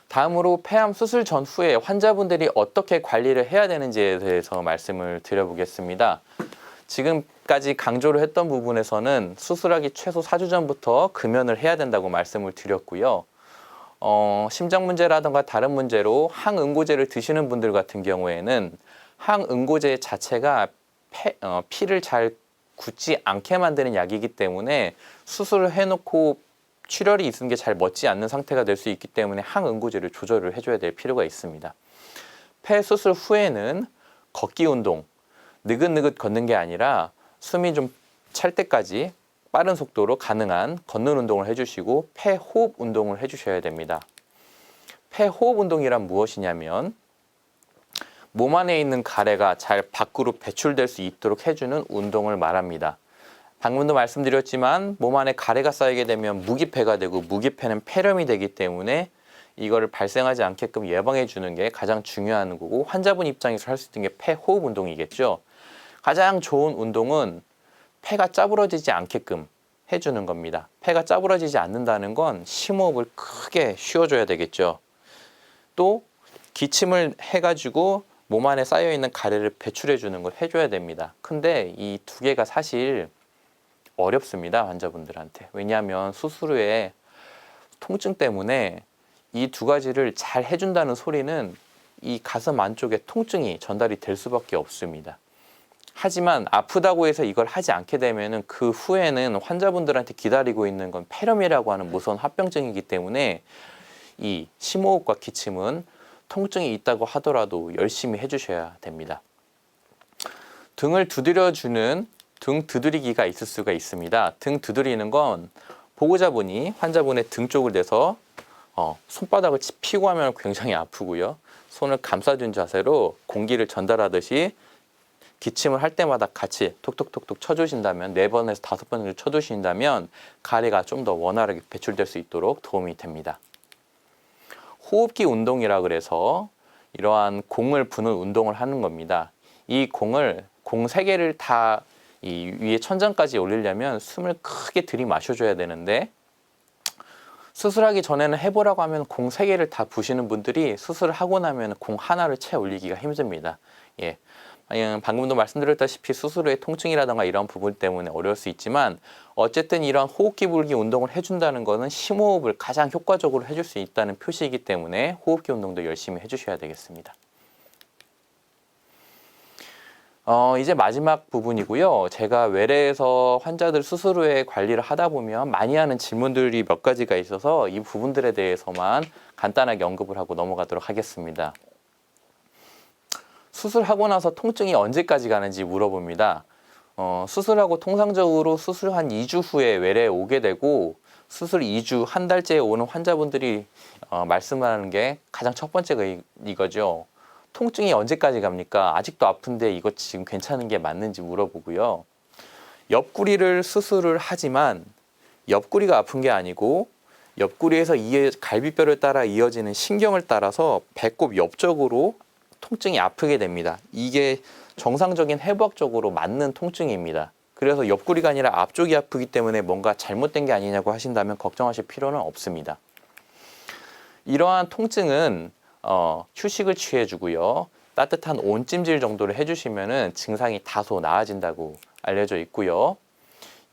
다음으로 폐암 수술 전후에 환자분들이 어떻게 관리를 해야 되는지에 대해서 말씀을 드려보겠습니다. 지금까지 강조를 했던 부분에서는 수술하기 최소 4주 전부터 금연을 해야 된다고 말씀을 드렸고요. 심장 문제라든가 다른 문제로 항응고제를 드시는 분들 같은 경우에는 항응고제 자체가 피를 잘 굳지 않게 만드는 약이기 때문에 수술을 해놓고 출혈이 있는 게 잘 멎지 않는 상태가 될 수 있기 때문에 항응고제를 조절을 해줘야 될 필요가 있습니다. 폐 수술 후에는 걷기 운동, 느긋느긋 걷는 게 아니라 숨이 좀 찰 때까지 빠른 속도로 가능한 걷는 운동을 해주시고 폐호흡 운동을 해주셔야 됩니다. 폐호흡 운동이란 무엇이냐면 몸 안에 있는 가래가 잘 밖으로 배출될 수 있도록 해주는 운동을 말합니다. 방금도 말씀드렸지만 몸 안에 가래가 쌓이게 되면 무기폐가 되고 무기폐는 폐렴이 되기 때문에 이거를 발생하지 않게끔 예방해 주는 게 가장 중요한 거고 환자분 입장에서 할 수 있는 게 폐호흡 운동이겠죠. 가장 좋은 운동은 폐가 짜부러지지 않게끔 해주는 겁니다. 폐가 짜부러지지 않는다는 건 심호흡을 크게 쉬어줘야 되겠죠. 또 기침을 해가지고 몸 안에 쌓여있는 가래를 배출해 주는 걸 해줘야 됩니다. 근데 이 두 개가 사실 어렵습니다. 환자분들한테. 왜냐하면 수술 후에 통증 때문에 이 두 가지를 잘 해준다는 소리는 이 가슴 안쪽에 통증이 전달이 될 수밖에 없습니다. 하지만 아프다고 해서 이걸 하지 않게 되면은 그 후에는 환자분들한테 기다리고 있는 건 폐렴이라고 하는 무서운 합병증이기 때문에 이 심호흡과 기침은 통증이 있다고 하더라도 열심히 해주셔야 됩니다. 등을 두드려주는 등 두드리기가 있을 수가 있습니다. 등 두드리는 건 보호자분이 환자분의 등 쪽을 대서 손바닥을 짚히고 하면 굉장히 아프고요. 손을 감싸준 자세로 공기를 전달하듯이 기침을 할 때마다 같이 톡톡톡톡 쳐주신다면 4번에서 5번 정도 쳐주신다면 가래가 좀 더 원활하게 배출될 수 있도록 도움이 됩니다. 호흡기 운동이라 그래서 이러한 공을 부는 운동을 하는 겁니다. 이 공 3개를 다 이 위에 천장까지 올리려면 숨을 크게 들이마셔줘야 되는데 수술하기 전에는 해보라고 하면 공 3개를 다 부시는 분들이 수술을 하고 나면 공 하나를 채 올리기가 힘듭니다. 예. 방금도 말씀드렸다시피 수술 후에 통증이라든가 이런 부분 때문에 어려울 수 있지만 어쨌든 이런 호흡기 불기 운동을 해준다는 것은 심호흡을 가장 효과적으로 해줄 수 있다는 표시이기 때문에 호흡기 운동도 열심히 해주셔야 되겠습니다. 이제 마지막 부분이고요. 제가 외래에서 환자들 수술 후에 관리를 하다 보면 많이 하는 질문들이 몇 가지가 있어서 이 부분들에 대해서만 간단하게 언급을 하고 넘어가도록 하겠습니다. 수술하고 나서 통증이 언제까지 가는지 물어봅니다. 수술하고 통상적으로 수술 한 2주 후에 외래에 오게 되고 수술 2주, 한 달째에 오는 환자분들이 말씀하는 게 가장 첫 번째가 이거죠. 통증이 언제까지 갑니까? 아직도 아픈데 이거 지금 괜찮은 게 맞는지 물어보고요. 옆구리를 수술을 하지만 옆구리가 아픈 게 아니고 옆구리에서 갈비뼈를 따라 이어지는 신경을 따라서 배꼽 옆쪽으로 통증이 아프게 됩니다. 이게 정상적인 해부학적으로 맞는 통증입니다. 그래서 옆구리가 아니라 앞쪽이 아프기 때문에 뭔가 잘못된 게 아니냐고 하신다면 걱정하실 필요는 없습니다. 이러한 통증은 휴식을 취해주고요. 따뜻한 온찜질 정도를 해주시면 증상이 다소 나아진다고 알려져 있고요.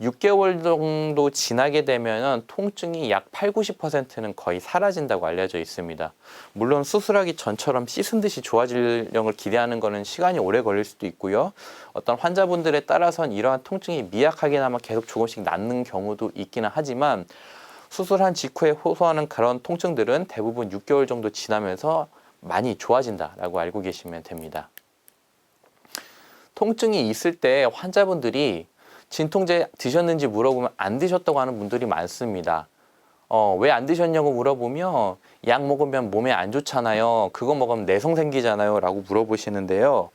6개월 정도 지나게 되면 통증이 약 8, 90%는 거의 사라진다고 알려져 있습니다. 물론 수술하기 전처럼 씻은 듯이 좋아지려고 기대하는 것은 시간이 오래 걸릴 수도 있고요. 어떤 환자분들에 따라서는 이러한 통증이 미약하게나마 계속 조금씩 낫는 경우도 있기는 하지만 수술한 직후에 호소하는 그런 통증들은 대부분 6개월 정도 지나면서 많이 좋아진다라고 알고 계시면 됩니다. 통증이 있을 때 환자분들이 진통제 드셨는지 물어보면 안 드셨다고 하는 분들이 많습니다. 왜 안 드셨냐고 물어보면 약 먹으면 몸에 안 좋잖아요. 그거 먹으면 내성 생기잖아요. 라고 물어보시는데요.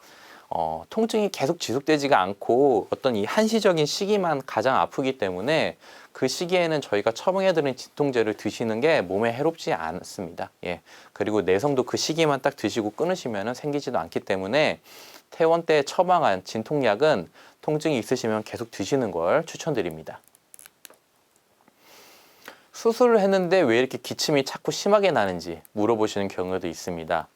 통증이 계속 지속되지가 않고 어떤 이 한시적인 시기만 가장 아프기 때문에 그 시기에는 저희가 처방해드린 진통제를 드시는 게 몸에 해롭지 않습니다. 예. 그리고 내성도 그 시기만 딱 드시고 끊으시면 생기지도 않기 때문에 퇴원 때 처방한 진통약은 통증이 있으시면 계속 드시는 걸 추천드립니다. 수술을 했는데 왜 이렇게 기침이 자꾸 심하게 나는지 물어보시는 경우도 있습니다.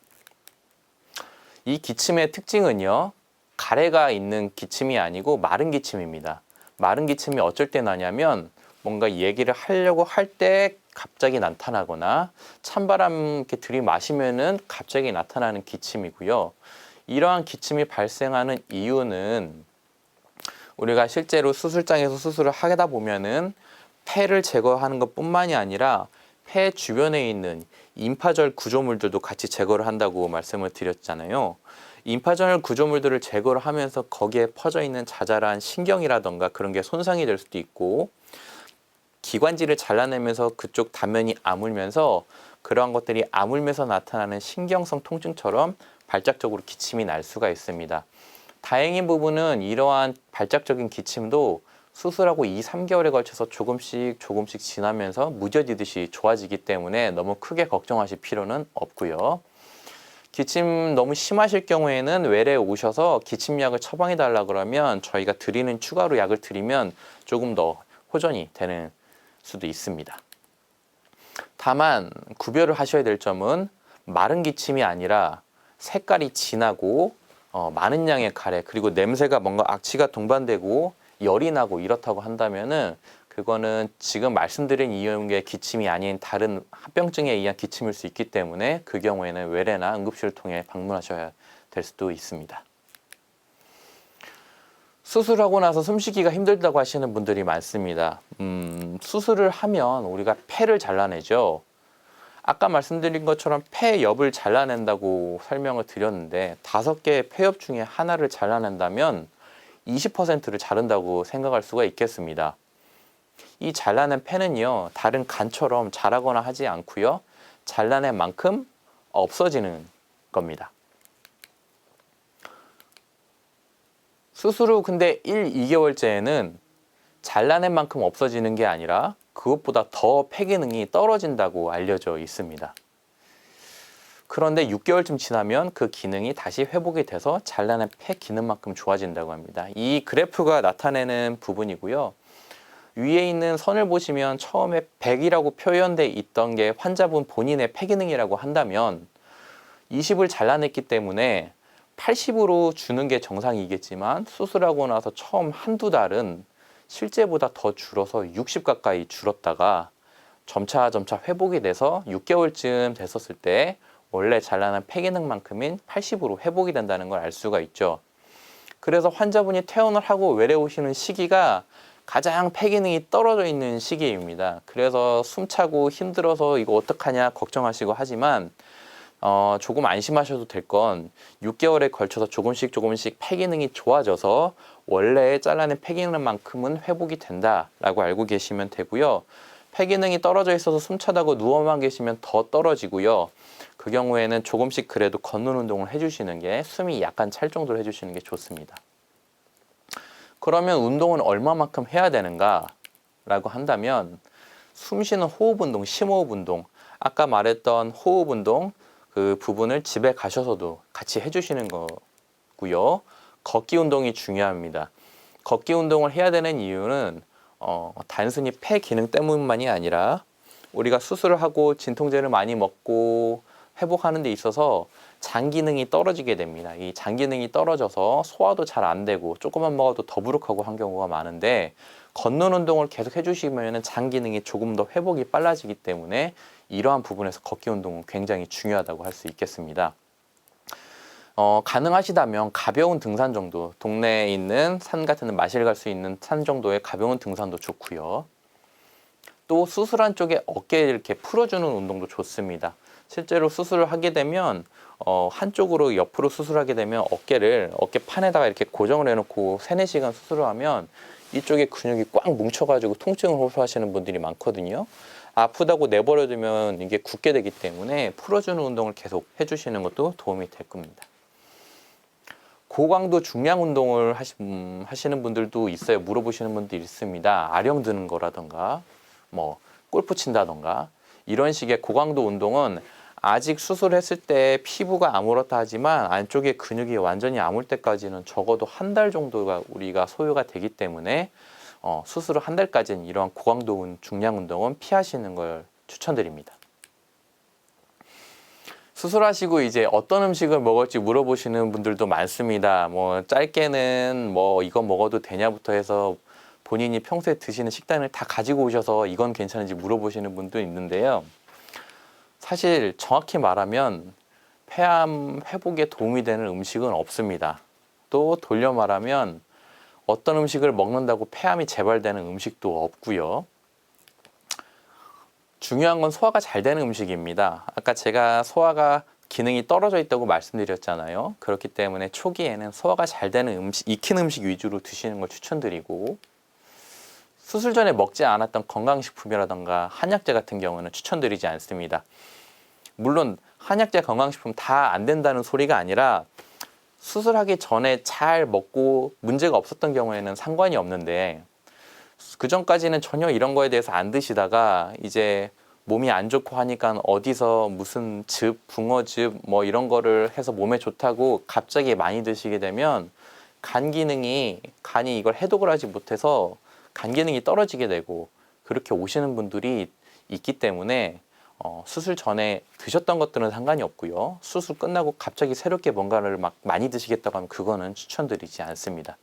이 기침의 특징은요, 가래가 있는 기침이 아니고 마른 기침입니다. 마른 기침이 어쩔 때 나냐면 뭔가 얘기를 하려고 할 때 갑자기 나타나거나 찬바람 이렇게 들이마시면은 갑자기 나타나는 기침이고요. 이러한 기침이 발생하는 이유는 우리가 실제로 수술장에서 수술을 하다 보면은 폐를 제거하는 것뿐만이 아니라 폐 주변에 있는 임파절 구조물들도 같이 제거를 한다고 말씀을 드렸잖아요. 임파절 구조물들을 제거를 하면서 거기에 퍼져 있는 자잘한 신경이라던가 그런 게 손상이 될 수도 있고 기관지를 잘라내면서 그쪽 단면이 아물면서 그러한 것들이 아물면서 나타나는 신경성 통증처럼 발작적으로 기침이 날 수가 있습니다. 다행인 부분은 이러한 발작적인 기침도 수술하고 2, 3개월에 걸쳐서 조금씩 지나면서 무뎌지듯이 좋아지기 때문에 너무 크게 걱정하실 필요는 없고요. 기침 너무 심하실 경우에는 외래에 오셔서 기침약을 처방해 달라 그러면 저희가 드리는 추가로 약을 드리면 조금 더 호전이 되는 수도 있습니다. 다만 구별을 하셔야 될 점은 마른 기침이 아니라 색깔이 진하고 많은 양의 가래 그리고 냄새가 뭔가 악취가 동반되고 열이 나고 이렇다고 한다면은 그거는 지금 말씀드린 이유의 기침이 아닌 다른 합병증에 의한 기침일 수 있기 때문에 그 경우에는 외래나 응급실을 통해 방문하셔야 될 수도 있습니다. 수술하고 나서 숨쉬기가 힘들다고 하시는 분들이 많습니다. 수술을 하면 우리가 폐를 잘라내죠. 아까 말씀드린 것처럼 폐엽을 잘라낸다고 설명을 드렸는데 5개의 폐엽 중에 하나를 잘라낸다면 20%를 자른다고 생각할 수가 있겠습니다. 이 잘라낸 폐는요, 다른 간처럼 자라거나 하지 않고요, 잘라낸 만큼 없어지는 겁니다. 수술 후 근데 1, 2개월째에는 잘라낸 만큼 없어지는 게 아니라 그것보다 더 폐 기능이 떨어진다고 알려져 있습니다. 그런데 6개월쯤 지나면 그 기능이 다시 회복이 돼서 잘라낸 폐 기능만큼 좋아진다고 합니다. 이 그래프가 나타내는 부분이고요. 위에 있는 선을 보시면 처음에 100이라고 표현돼 있던 게 환자분 본인의 폐 기능이라고 한다면 20을 잘라냈기 때문에 80으로 주는 게 정상이겠지만 수술하고 나서 처음 한두 달은 실제보다 더 줄어서 60 가까이 줄었다가 점차 회복이 돼서 6개월쯤 됐었을 때 원래 잘라낸 폐 기능만큼인 80으로 회복이 된다는 걸 알 수가 있죠. 그래서 환자분이 퇴원을 하고 외래 오시는 시기가 가장 폐 기능이 떨어져 있는 시기입니다. 그래서 숨차고 힘들어서 이거 어떡하냐 걱정하시고 하지만 조금 안심하셔도 될 건 6개월에 걸쳐서 조금씩 폐 기능이 좋아져서 원래 잘라낸 폐 기능만큼은 회복이 된다라고 알고 계시면 되고요. 폐 기능이 떨어져 있어서 숨차다고 누워만 계시면 더 떨어지고요. 그 경우에는 조금씩 그래도 걷는 운동을 해주시는 게 숨이 약간 찰 정도로 해주시는 게 좋습니다. 그러면 운동은 얼마만큼 해야 되는가? 라고 한다면 숨 쉬는 호흡 운동, 심호흡 운동, 아까 말했던 호흡 운동 그 부분을 집에 가셔서도 같이 해주시는 거고요. 걷기 운동이 중요합니다. 걷기 운동을 해야 되는 이유는 단순히 폐 기능 때문만이 아니라 우리가 수술을 하고 진통제를 많이 먹고 회복하는 데 있어서 장 기능이 떨어지게 됩니다. 이 장 기능이 떨어져서 소화도 잘 안 되고 조금만 먹어도 더부룩하고 한 경우가 많은데 걷는 운동을 계속 해주시면 장 기능이 조금 더 회복이 빨라지기 때문에 이러한 부분에서 걷기 운동은 굉장히 중요하다고 할 수 있겠습니다. 가능하시다면 가벼운 등산 정도, 동네에 있는 산 같은 데 마실 갈 수 있는 산 정도의 가벼운 등산도 좋고요. 또 수술한 쪽에 어깨를 이렇게 풀어주는 운동도 좋습니다. 실제로 수술을 하게 되면 한쪽으로 옆으로 수술하게 되면 어깨판에다가 이렇게 고정을 해놓고 3-4시간 수술을 하면 이쪽에 근육이 꽉 뭉쳐가지고 통증을 호소하시는 분들이 많거든요. 아프다고 내버려두면 이게 굳게 되기 때문에 풀어주는 운동을 계속 해주시는 것도 도움이 될 겁니다. 고강도 중량 운동을 하시는 분들도 있어요. 물어보시는 분들이 있습니다. 아령 드는 거라던가 골프 친다던가 이런 식의 고강도 운동은 아직 수술했을 때 피부가 아무렇다 하지만 안쪽에 근육이 완전히 아물 때까지는 적어도 한 달 정도가 우리가 소요가 되기 때문에 수술을 한 달까지는 이러한 고강도 중량 운동은 피하시는 걸 추천드립니다. 수술하시고 이제 어떤 음식을 먹을지 물어보시는 분들도 많습니다. 짧게는 이거 먹어도 되냐부터 해서 본인이 평소에 드시는 식단을 다 가지고 오셔서 이건 괜찮은지 물어보시는 분도 있는데요. 사실 정확히 말하면 폐암 회복에 도움이 되는 음식은 없습니다. 또 돌려 말하면 어떤 음식을 먹는다고 폐암이 재발되는 음식도 없고요. 중요한 건 소화가 잘 되는 음식입니다. 아까 제가 소화가 기능이 떨어져 있다고 말씀드렸잖아요. 그렇기 때문에 초기에는 소화가 잘 되는 음식, 익힌 음식 위주로 드시는 걸 추천드리고 수술 전에 먹지 않았던 건강식품이라던가 한약재 같은 경우는 추천드리지 않습니다. 물론 한약재 건강식품 다 안 된다는 소리가 아니라 수술하기 전에 잘 먹고 문제가 없었던 경우에는 상관이 없는데 그 전까지는 전혀 이런 거에 대해서 안 드시다가 이제 몸이 안 좋고 하니까 어디서 무슨 붕어즙 이런 거를 해서 몸에 좋다고 갑자기 많이 드시게 되면 간이 이걸 해독을 하지 못해서 간 기능이 떨어지게 되고 그렇게 오시는 분들이 있기 때문에 수술 전에 드셨던 것들은 상관이 없고요. 수술 끝나고 갑자기 새롭게 뭔가를 막 많이 드시겠다고 하면 그거는 추천드리지 않습니다.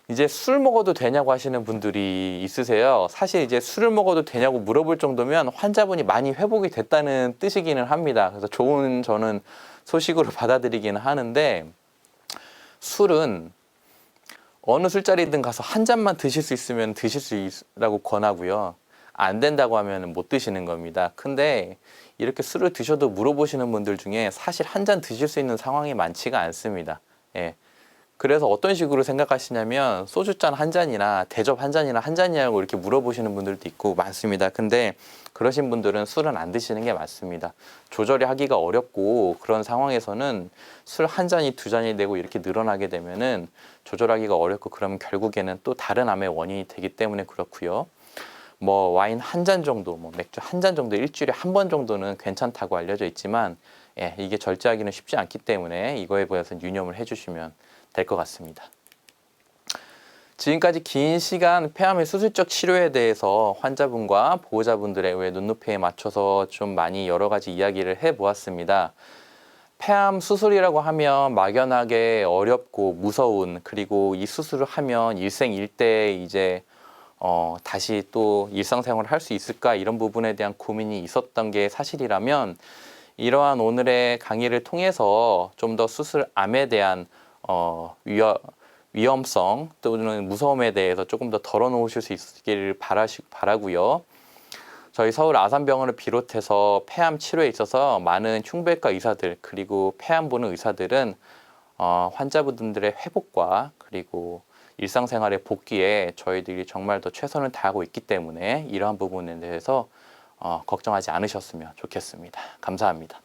이제 술 먹어도 되냐고 하시는 분들이 있으세요. 사실 이제 술을 먹어도 되냐고 물어볼 정도면 환자분이 많이 회복이 됐다는 뜻이기는 합니다. 그래서 좋은 저는 소식으로 받아들이기는 하는데 술은 어느 술자리든 가서 한 잔만 드실 수 있으면 드실 수 있으라고 권하고요. 안 된다고 하면 못 드시는 겁니다. 근데 이렇게 술을 드셔도 물어보시는 분들 중에 사실 한 잔 드실 수 있는 상황이 많지가 않습니다. 예. 그래서 어떤 식으로 생각하시냐면 소주잔 한 잔이나 대접 한 잔이나 한 잔이냐고 이렇게 물어보시는 분들도 있고 많습니다. 근데 그러신 분들은 술은 안 드시는 게 맞습니다. 조절이 하기가 어렵고 그런 상황에서는 술 한 잔이 두 잔이 되고 이렇게 늘어나게 되면은 조절하기가 어렵고 그러면 결국에는 또 다른 암의 원인이 되기 때문에 그렇고요. 와인 한 잔 정도, 맥주 한 잔 정도 일주일에 한 번 정도는 괜찮다고 알려져 있지만 이게 절제하기는 쉽지 않기 때문에 이거에 대해서 유념을 해주시면 될 것 같습니다. 지금까지 긴 시간 폐암의 수술적 치료에 대해서 환자분과 보호자분들의 눈높이에 맞춰서 좀 많이 여러 가지 이야기를 해보았습니다. 폐암 수술이라고 하면 막연하게 어렵고 무서운 그리고 이 수술을 하면 일생일대 이제 다시 또 일상생활을 할 수 있을까 이런 부분에 대한 고민이 있었던 게 사실이라면 이러한 오늘의 강의를 통해서 좀 더 수술암에 대한 위험성 또는 무서움에 대해서 조금 더 덜어놓으실 수 있기를 바라고요. 저희 서울 아산병원을 비롯해서 폐암 치료에 있어서 많은 흉부외과 의사들 그리고 폐암 보는 의사들은 환자분들의 회복과 그리고 일상생활의 복귀에 저희들이 정말 더 최선을 다하고 있기 때문에 이러한 부분에 대해서 걱정하지 않으셨으면 좋겠습니다. 감사합니다.